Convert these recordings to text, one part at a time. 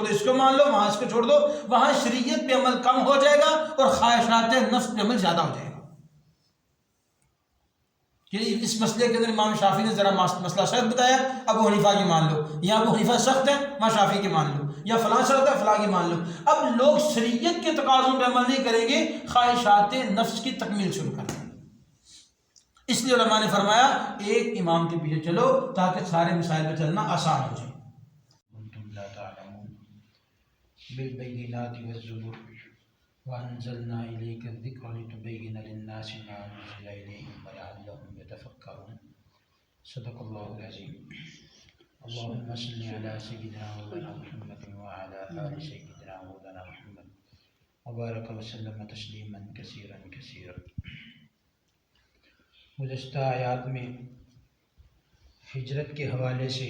دو اس کو مان لو، وہاں اس کو چھوڑ دو، وہاں شریعت پہ عمل کم ہو جائے گا اور خواہشات نفس پہ عمل زیادہ ہو جائے گا۔ کہ اس مسئلے کے اندر امام شافعی نے ذرا مسئلہ سخت بتایا، ابو حنیفہ کی مان لو، یا ابو حنیفہ سخت ہے امام شافعی کی مان لو، یا فلاں سخت ہے فلاں کی مان لو۔ اب لوگ شریعت کے تقاضوں پہ عمل نہیں کریں گے، خواہشات نفس کی تکمیل شروع کر دیں گے۔ اس لیے علماء نے فرمایا ایک امام کے پیچھے چلو تاکہ سارے مسائل پہ چلنا آسان ہو جائے۔ کنتم لا تعلمون بالبینات والزبر وانزلنا الیک الذکر لتبین للناس ما انزل الیہم ولعلہم یتفکرون۔ صدق اللہ العظیم۔ اللهم صل على سيدنا مولانا محمد وعلى آل سيدنا مولانا محمد وبارك وسلم تسلیما کثیرا کثیرا۔ گزشتہ آیات میں ہجرت کے حوالے سے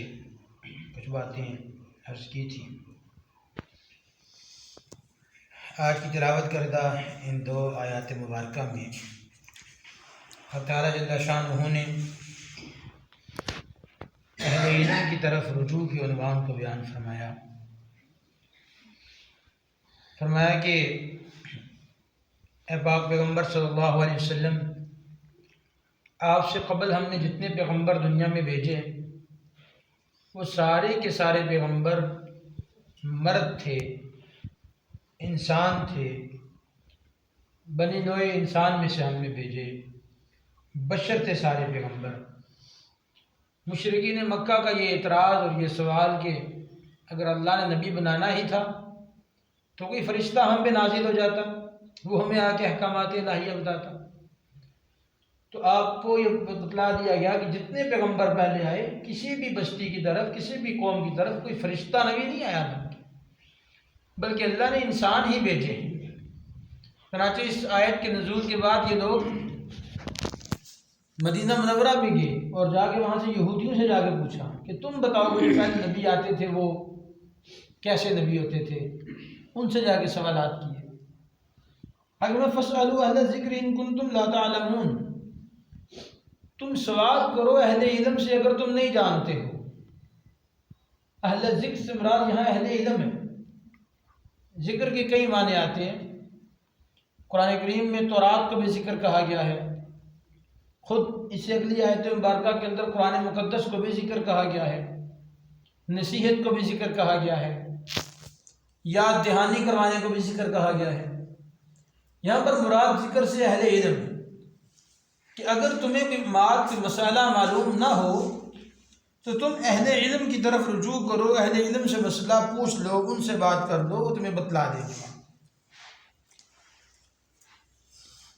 کچھ باتیں عرض کی تھی۔ آج کی تلاوت کردہ ان دو آیات مبارکہ میں اللہ تعالیٰ جل شانہ نے اہل علم کی طرف رجوع کے عنوان کو بیان فرمایا۔ فرمایا کہ اے پاک پیغمبر صلی اللہ علیہ وسلم، آپ سے قبل ہم نے جتنے پیغمبر دنیا میں بھیجے وہ سارے کے سارے پیغمبر مرد تھے، انسان تھے، بنی نوع انسان میں سے ہم نے بھیجے، بشر تھے سارے پیغمبر۔ مشرکین مکہ کا یہ اعتراض اور یہ سوال کہ اگر اللہ نے نبی بنانا ہی تھا تو کوئی فرشتہ ہم پہ نازل ہو جاتا، وہ ہمیں آ کے احکامات الہیہ بتاتا۔ تو آپ کو یہ بتلا دیا گیا کہ جتنے پیغمبر پہلے آئے کسی بھی بستی کی طرف، کسی بھی قوم کی طرف کوئی فرشتہ نبی نہیں آیا بن کے، بلکہ اللہ نے انسان ہی بھیجے ہیں۔ چنانچہ اس آیت کے نزول کے بعد یہ لوگ مدینہ منورہ میں گئے اور جا کے وہاں سے یہودیوں سے جا کے پوچھا کہ تم بتاؤ کہ پہلے نبی آتے تھے وہ کیسے نبی ہوتے تھے، ان سے جا کے سوالات کیے۔ اگر فاسألوا اہل الذکر ان کنتم لا تعلمون، تم سوال کرو اہل علم سے اگر تم نہیں جانتے ہو۔ اہل ذکر سے مراد یہاں اہل علم ہے۔ ذکر کے کئی معنی آتے ہیں۔ قرآن کریم میں تورات کو بھی ذکر کہا گیا ہے، خود اس سے اگلی آیت مبارکہ کے اندر قرآن مقدس کو بھی ذکر کہا گیا ہے، نصیحت کو بھی ذکر کہا گیا ہے، یاد دہانی کروانے کو بھی ذکر کہا گیا ہے۔ یہاں پر مراد ذکر سے اہل علم ہے کہ اگر تمہیں کوئی بات کوئی مسئلہ معلوم نہ ہو تو تم اہل علم کی طرف رجوع کرو، اہل علم سے مسئلہ پوچھ لو، ان سے بات کر لو، وہ تمہیں بتلا دیں گے۔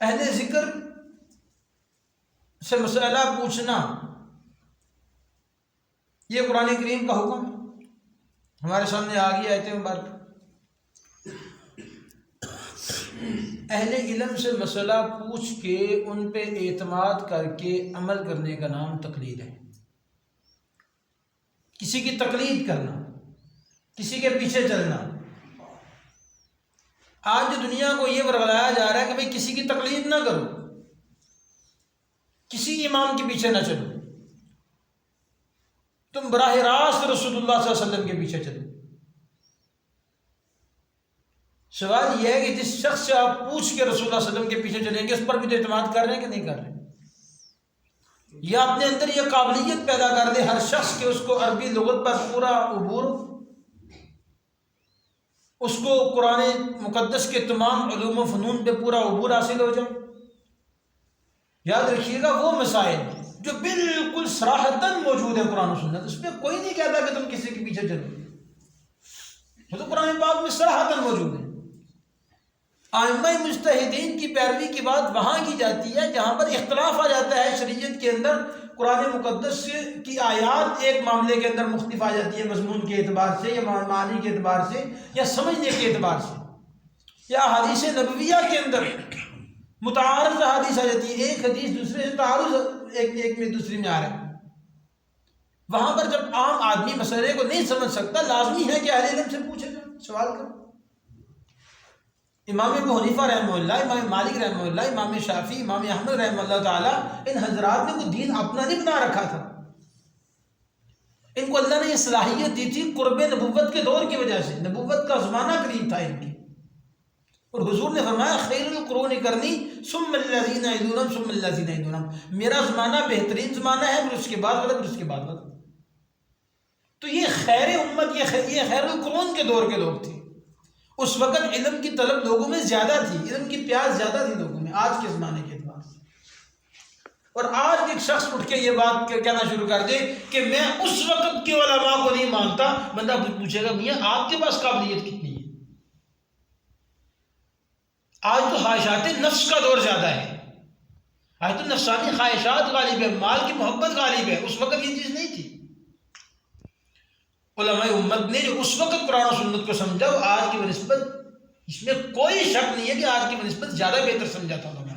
اہل ذکر سے مسئلہ پوچھنا یہ قرآن کریم کا حکم ہے، ہمارے سامنے آ گئی آیت مبارکہ۔ اہل علم سے مسئلہ پوچھ کے ان پہ اعتماد کر کے عمل کرنے کا نام تقلید ہے۔ کسی کی تقلید کرنا، کسی کے پیچھے چلنا۔ آج دنیا کو یہ ورگلایا جا رہا ہے کہ بھئی کسی کی تقلید نہ کرو، کسی امام کے پیچھے نہ چلو، تم براہ راست رسول اللہ صلی اللہ علیہ وسلم کے پیچھے چلو۔ سوال یہ ہے کہ جس شخص سے آپ پوچھ کے رسول اللہ صلی اللہ علیہ وسلم کے پیچھے چلیں گے اس پر بھی تو اعتماد کر رہے ہیں کہ نہیں کر رہے ہیں؟ یا اپنے اندر یہ قابلیت پیدا کر دے ہر شخص کہ اس کو عربی لغت پر پورا عبور، اس کو قرآن مقدس کے تمام علوم و فنون پہ پورا عبور حاصل ہو جائے۔ یاد رکھیے گا وہ مسائل جو بالکل صراحتاً موجود ہیں قرآن و سنت، اس میں کوئی نہیں کہتا کہ تم کسی کے پیچھے چلو، وہ تو قرآن پاک میں صراحتاً موجود ہے۔ ائمہ مجتہدین کی پیروی کی بات وہاں کی جاتی ہے جہاں پر اختلاف آ جاتا ہے شریعت کے اندر، قرآن مقدس کی آیات ایک معاملے کے اندر مختلف آ جاتی ہے مضمون کے اعتبار سے یا معنی کے اعتبار سے یا سمجھنے کے اعتبار سے، یا احادیث نبویہ کے اندر متعارض حدیث آ جاتی ہے، ایک حدیث دوسرے سے تعارض ایک میں دوسری میں آ رہا ہے۔ وہاں پر جب عام آدمی مسئلے کو نہیں سمجھ سکتا، لازمی ہے کہ اہل علم سے پوچھے جائے، سوال کرو۔ امام ابو حنیفہ رحمہ اللہ، امام مالک رحمہ اللہ، امام شافعی، امام احمد رحمہ اللہ تعالیٰ، ان حضرات نے کوئی دین اپنا نہیں بنا رکھا تھا، ان کو اللہ نے یہ صلاحیت دی تھی قرب نبوت کے دور کی وجہ سے، نبوت کا زمانہ قریب تھا ان کی، اور حضور نے فرمایا خیر القرون کرنی ثم الذین یلونہم ثم الذین یلونہم، میرا زمانہ بہترین زمانہ ہے، پھر اس کے بعد پھر اس کے بعد بدل۔ تو یہ خیر امت، یہ خیر القرون کے دور کے لوگ تھے۔ اس وقت علم کی طلب لوگوں میں زیادہ تھی، علم کی پیاس زیادہ تھی لوگوں میں آج کے زمانے کے اعتبار سے۔ اور آج ایک شخص اٹھ کے یہ بات کہنا شروع کر دے کہ میں اس وقت کے علماء کو نہیں مانتا، بندہ پوچھے گا میاں آپ کے پاس قابلیت کتنی ہے؟ آج تو خواہشات نفس کا دور زیادہ ہے، آج تو نفسانی خواہشات غالب ہے، مال کی محبت غالب ہے، اس وقت یہ چیز نہیں تھی۔ علماء امت نے جو اس وقت قرآن و سنت کو سمجھا وہ آج کی بنسبت، اس میں کوئی شک نہیں ہے کہ آج کی بنسبت زیادہ بہتر سمجھا تھا علماء۔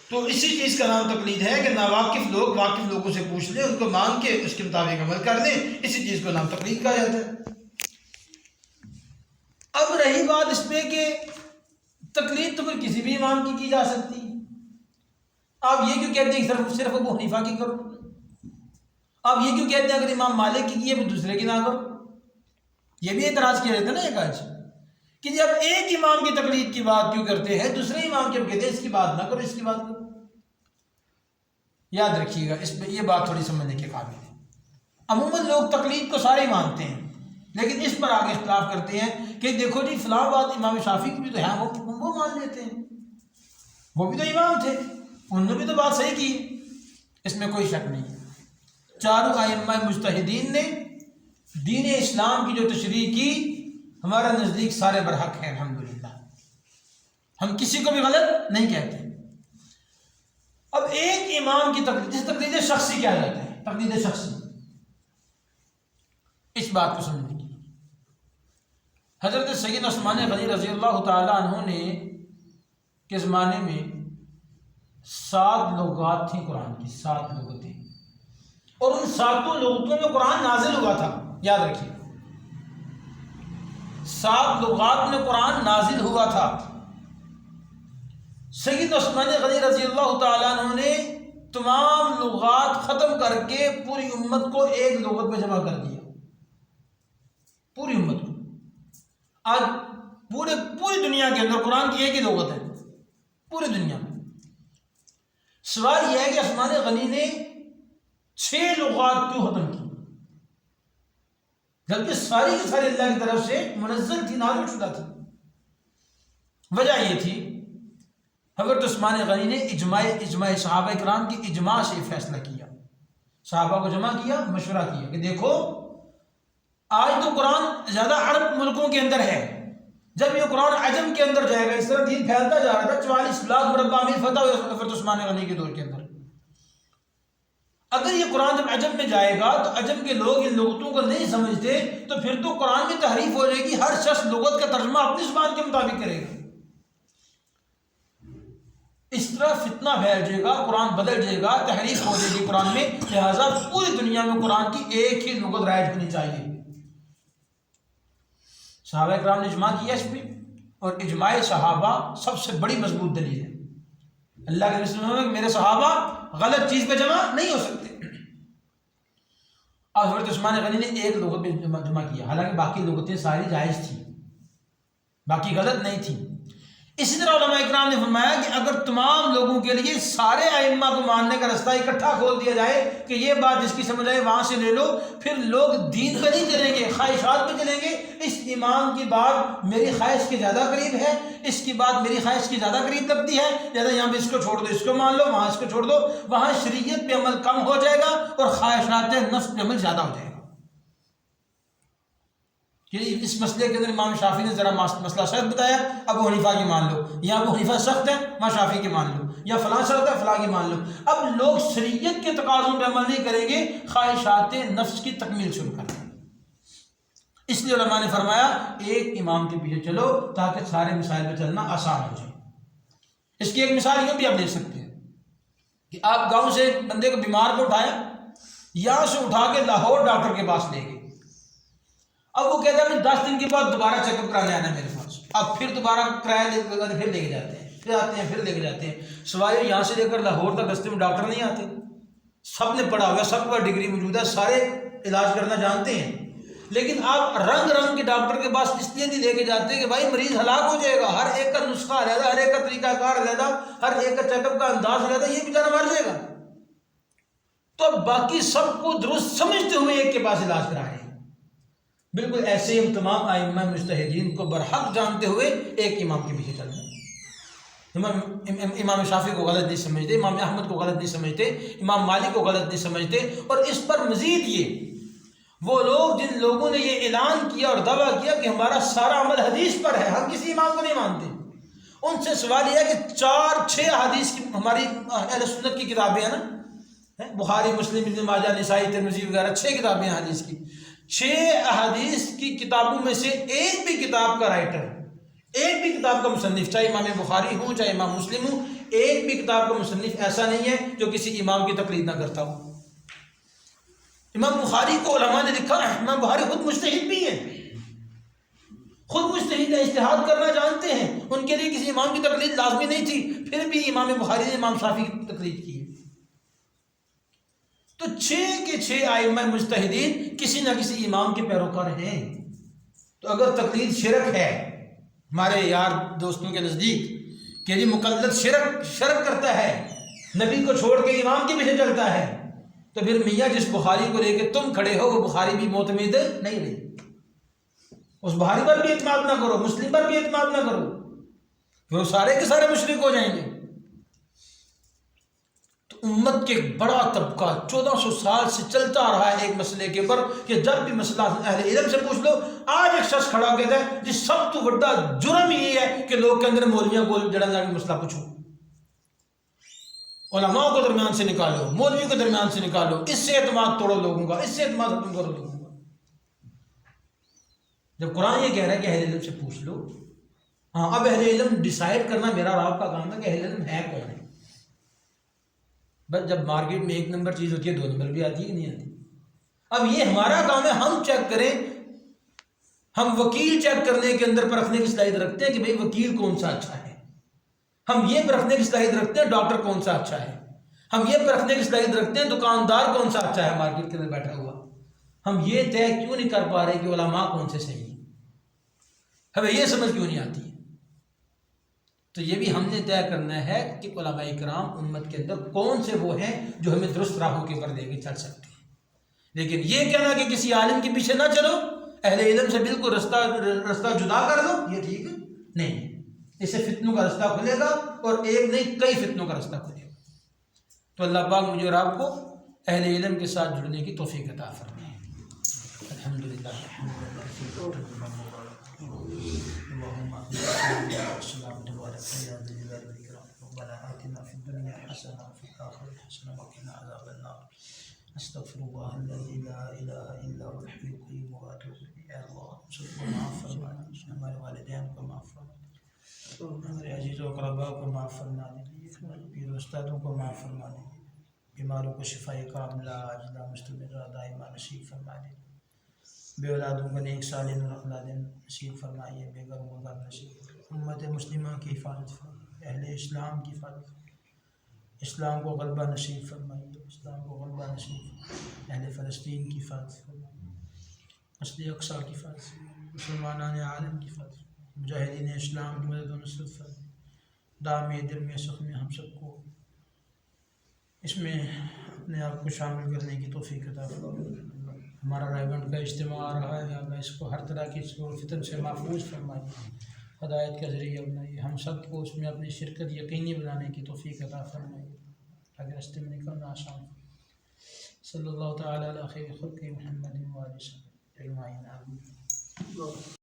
تو اسی چیز کا نام تقلید ہے کہ ناواقف لوگ واقف لوگوں سے پوچھ لیں، ان کو مان کے اس کے مطابق عمل کر دیں، اسی چیز کو نام تقلید کہا جاتا ہے۔ اب رہی بات اس پہ کہ تقلید تو پھر کسی بھی امام کی جا سکتی ہے، آپ یہ کیوں کہتے ہیں صرف ابو حنیفہ کی کرو؟ آپ یہ کیوں کہتے ہیں اگر امام مالک کی ہے پھر دوسرے کی نہ کرو؟ یہ بھی اعتراض کیا جاتا ہے نا ایک آج کہ جب ایک امام کی تقلید کی بات کیوں کرتے ہیں، دوسرے امام کی کہتے ہیں اس کی بات نہ کرو، اس کی بات کرو۔ یاد رکھیے گا اس میں یہ بات تھوڑی سمجھنے کے قابل ہے۔ عموماً لوگ تقلید کو سارے مانتے ہیں، لیکن اس پر آگے اختلاف کرتے ہیں کہ دیکھو جی فلاں بات امام شافعی کی بھی تو ہے، وہ مان لیتے ہیں، وہ بھی تو امام تھے، انہوں نے بھی تو بات صحیح کی، اس میں کوئی شک نہیں ہے۔ چاروں ائمہ مجتہدین نے دین اسلام کی جو تشریح کی ہمارا نزدیک سارے برحق ہیں الحمدللہ، ہم کسی کو بھی غلط نہیں کہتے۔ اب ایک امام کی تقلید، جس تقلید شخصی کیا جاتا ہے، تقلید شخصی، اس بات کو سمجھنے کی حضرت سیدنا عثمان غنی رضی اللہ تعالیٰ عنہ نے کے زمانے میں 7 لغات تھیں قرآن کی، 7 لغتیں، اور ان 7 لغتوں میں قرآن نازل ہوا تھا۔ یاد رکھیے 7 لغات میں قرآن نازل ہوا تھا۔ سیدنا عثمان غنی رضی اللہ تعالیٰ عنہ نے تمام لغات ختم کر کے پوری امت کو ایک لغت میں جمع کر دیا، پوری امت کو۔ آج پوری دنیا کے اندر قرآن کی ایک ہی لغت ہے پوری دنیا میں۔ سوال یہ ہے کہ عثمان غنی نے 6 لغات کیوں ختم کی، جبکہ ساری کی ساری اللہ کی طرف سے منزل تھی، نازل شدہ تھی؟ وجہ یہ تھی حضرت عثمان غنی نے اجماع صحابہ کرام کی اجماع سے فیصلہ کیا، صحابہ کو جمع کیا، مشورہ کیا کہ دیکھو آج تو قرآن زیادہ عرب ملکوں کے اندر ہے، جب یہ قرآن عجم کے اندر جائے گا، اس طرح دین پھیلتا جا رہا تھا، 44 لاکھ مربع میل فتح ہوئے حضرت عثمان غنی کے دور کے اندر۔ اگر یہ قرآن جب عجم میں جائے گا تو عجم کے لوگ ان لغتوں کو نہیں سمجھتے، تو پھر تو قرآن میں تحریف ہو جائے گی، ہر شخص لغت کا ترجمہ اپنی زبان کے مطابق کرے گا، اس طرح فتنہ پھیل جائے گا، قرآن بدل جائے گا، تحریف ہو جائے گی قرآن میں۔ لہٰذا پوری دنیا میں قرآن کی ایک ہی لغت رائج ہونی چاہیے۔ صحابہ کرام نے اجماع کیا اس پہ، اور اجماع صحابہ سب سے بڑی مضبوط دلیل ہے۔ اللہ کے رسول میں میرے صحابہ غلط چیز پہ جمع نہیں ہو سکتے۔ اور حضرت عثمان غنی نے ایک لغت پہ جمع کیا، حالانکہ باقی لغتیں ساری جائز تھیں، باقی غلط نہیں تھیں۔ اسی طرح علماء اکرام نے فرمایا کہ اگر تمام لوگوں کے لیے سارے ائمہ کو ماننے کا رستہ اکٹھا کھول دیا جائے کہ یہ بات جس کی سمجھ آئے وہاں سے لے لو، پھر لوگ دین پہ نہیں چلیں گے، خواہشات پہ چلیں گے۔ اس امام کی بات میری خواہش کے زیادہ قریب ہے، اس کی بات میری خواہش کی زیادہ قریب لگتی ہے، لہٰذا یہاں پہ اس کو چھوڑ دو، اس کو مان لو، وہاں اس کو چھوڑ دو، وہاں شریعت پہ عمل کم ہو جائے گا اور خواہشات نفس پہ عمل زیادہ ہو جائے گا۔ اس مسئلے کے اندر امام شافعی نے ذرا مسئلہ سخت بتایا، ابو حنیفہ کی مان لو، یا ابو حنیفہ سخت ہے امام شافعی کی مان لو، یا فلاں شرط ہے فلاں کی مان لو۔ اب لوگ شریعت کے تقاضوں پہ عمل نہیں کریں گے، خواہشات نفس کی تکمیل شروع کر دیں۔ اس لیے علماء نے فرمایا ایک امام کے پیچھے چلو تاکہ سارے مسائل پہ چلنا آسان ہو جائے۔ اس کی ایک مثال یوں بھی آپ دیکھ سکتے ہیں کہ آپ گاؤں سے بندے کو بیمار کو اٹھایا، یہاں سے اٹھا کے لاہور ڈاکٹر کے پاس لے گئے، اب وہ کہتا ہے 10 دن کے بعد دوبارہ چیک اپ کرانے آنا میرے پاس، اب پھر دوبارہ کرایہ پھر لے کے جاتے ہیں، پھر آتے ہیں، پھر لے کے جاتے ہیں، سوائے یہاں سے لے کر لاہور تک رستے میں ڈاکٹر نہیں آتے، سب نے پڑھا ہوا، سب کا ڈگری موجود ہے، سارے علاج کرنا جانتے ہیں، لیکن آپ رنگ رنگ کے ڈاکٹر کے پاس اس لیے نہیں لے کے جاتے کہ بھائی مریض ہلاک ہو جائے گا، ہر ایک کا نسخہ علیحدہ، ہر ایک کا طریقہ کار علیحدہ، ہر ایک کا چیک اپ کا انداز علیحدہ، یہ بیچارہ مر جائے گا۔ تو اب باقی سب کو درست سمجھتے ہوئے ایک کے پاس علاج کرا رہے ہیں۔ بالکل ایسے ہی ہم تمام ائمہ مجتہدین کو برحق جانتے ہوئے ایک امام کے پیچھے چل رہے ہیں۔ امام شافعی کو غلط نہیں سمجھتے، امام احمد کو غلط نہیں سمجھتے، امام مالک کو غلط نہیں سمجھتے، اور اس پر مزید یہ وہ لوگ جن لوگوں نے یہ اعلان کیا اور دعویٰ کیا کہ ہمارا سارا عمل حدیث پر ہے، ہم کسی امام کو نہیں مانتے، ان سے سوال یہ ہے کہ 4-6 احادیث کی ہماری اہل سنت کی کتابیں ہیں نا، بخاری، مسلم، ابن ماجہ، نسائی، ترمذی وغیرہ 6 کتابیں ہیں حدیث کی، 6 احادیث کی کتابوں میں سے ایک بھی کتاب کا رائٹر، ایک بھی کتاب کا مصنف، چاہے امام بخاری ہوں چاہے امام مسلم ہوں، ایک بھی کتاب کا مصنف ایسا نہیں ہے جو کسی امام کی تقلید نہ کرتا ہو۔ امام بخاری کو علماء نے لکھا، امام بخاری خود مجتہد بھی ہیں، خود مجتہد ہیں، اجتہاد کرنا جانتے ہیں، ان کے لیے کسی امام کی تقلید لازمی نہیں تھی، پھر بھی امام بخاری نے امام شافعی کی تقلید کی ہے۔ تو 6 کے 6 ائمہ مجتہدین کسی نہ کسی امام کے پیروکار ہیں۔ تو اگر تقلید شرک ہے ہمارے یار دوستوں کے نزدیک کہ جی مقلد شرک کرتا ہے، نبی کو چھوڑ کے امام کے پیچھے چلتا ہے، تو پھر میاں جس بخاری کو لے کے تم کھڑے ہو وہ بخاری بھی معتمد نہیں رہی، اس بخاری پر بھی اعتماد نہ کرو، مسلم پر بھی اعتماد نہ کرو، پھر وہ سارے کے سارے مشرک ہو جائیں گے۔ تو امت کے بڑا طبقہ 1400 سال سے چلتا آ رہا ہے ایک مسئلے کے اوپر کہ جب بھی مسئلہ اہل علم سے پوچھ لو، آج ایک شخص کھڑا کہتا ہے جی سب تو بڑا جرم یہ ہے کہ لوگ کے اندر مولویوں کو جڑا جا کے مسئلہ پوچھو، علماء کو درمیان سے نکالو، مولوی کو درمیان سے نکالو، اس سے اعتماد توڑو لوگوں کا، اس سے اعتماد ختم کرو لوگوں کا۔ جب قرآن یہ کہہ رہا ہے کہ اہل علم سے پوچھ لو، ہاں اب اہل علم ڈیسائیڈ کرنا میرا اور آپ کا کام ہے کہ اہل علم ہے کون ہے۔ بس جب مارکیٹ میں 1 نمبر چیز ہوتی ہے 2 نمبر بھی آتی ہے کہ نہیں آتی؟ اب یہ ہمارا کام ہے ہم چیک کریں، ہم وکیل چیک کرنے کے اندر پرکھنے کی صلاحیت رکھتے ہیں کہ بھئی وکیل کون سا اچھا ہے، ہم یہ پرکھنے کی صلاحیت رکھتے ہیں ڈاکٹر کون سا اچھا ہے، ہم یہ پرکھنے کی صلاحیت رکھتے ہیں دکاندار کون سا اچھا ہے مارکیٹ کے اندر بیٹھا ہوا، ہم یہ طے کیوں نہیں کر پا رہے کہ علماء کون سے صحیح ہیں، ہمیں یہ سمجھ کیوں نہیں آتی ہے؟ تو یہ بھی ہم نے طے کرنا ہے کہ علماء کرام امت کے اندر کون سے وہ ہیں جو ہمیں درست راہوں کے اوپر لے کے چل سکتے ہیں۔ لیکن یہ کہنا کہ کسی عالم کے پیچھے نہ چلو، اہل علم سے بالکل رستہ جدا کر دو، یہ ٹھیک نہیں، اس سے فتنوں کا رستہ کھلے گا، اور ایک نہیں کئی فتنوں کا رستہ کھلے گا۔ تو اللہ پاک مجھے اور آپ کو اہل علم کے ساتھ جڑنے کی توفیق عطا فرمائے۔ الحمدللہ۔ استغفر اللہ الذی لا الہ الا هو الحی القیوم واتوب الیہ۔ اے اللہ ہم سب کو معاف فرما دے، ہمارے والدین کو معاف فرما دے، ہمارے عزیز و اقرباء کو معاف فرما دے، ہمارے پیر و استادوں کو معاف فرما دے، بیماروں کو شفاء کاملہ عاجلہ مستمرہ دائمہ نصیب فرما دے، بے اولادوں کو نیک صالح اور اولاد نصیب فرمائیے، بے گھروں کو گھر نصیب فرمائیے، امت مسلمہ کی حفاظت فرمائیے، اہل اسلام کی حفاظت فرمائیے، اسلام کو غلبہ نصیب فرمائیے، اسلام کو غلبہ نصیب فرمائیے، اہل فلسطین کی حفاظت فرمائیے، مسجد اقصیٰ کی حفاظت فرمائیے، مسلمانان عالم کی حفاظت فرمائیے، مجاہدین اسلام کی مدد و نصرت فرمائیے، دام دل میں سخت میں ہم سب کو اس میں اپنے آپ کو شامل کرنے کی توفیق عطا فرمائیے۔ ہمارا رائے کا اجتماع آ رہا ہے، یا اللہ اس کو ہر طرح کی فتن سے محفوظ فرمائیے، ہدایت کا ذریعہ بنائیے، ہم سب کو اس میں اپنی شرکت یقینی بنانے کی توفیق عطا فرمائیے، تاکہ راستے میں نکلنا آسان ہو۔ صلی اللہ تعالیٰ علی خیر خلق محمد و آلہ وصحبہ اجمعین، آمین۔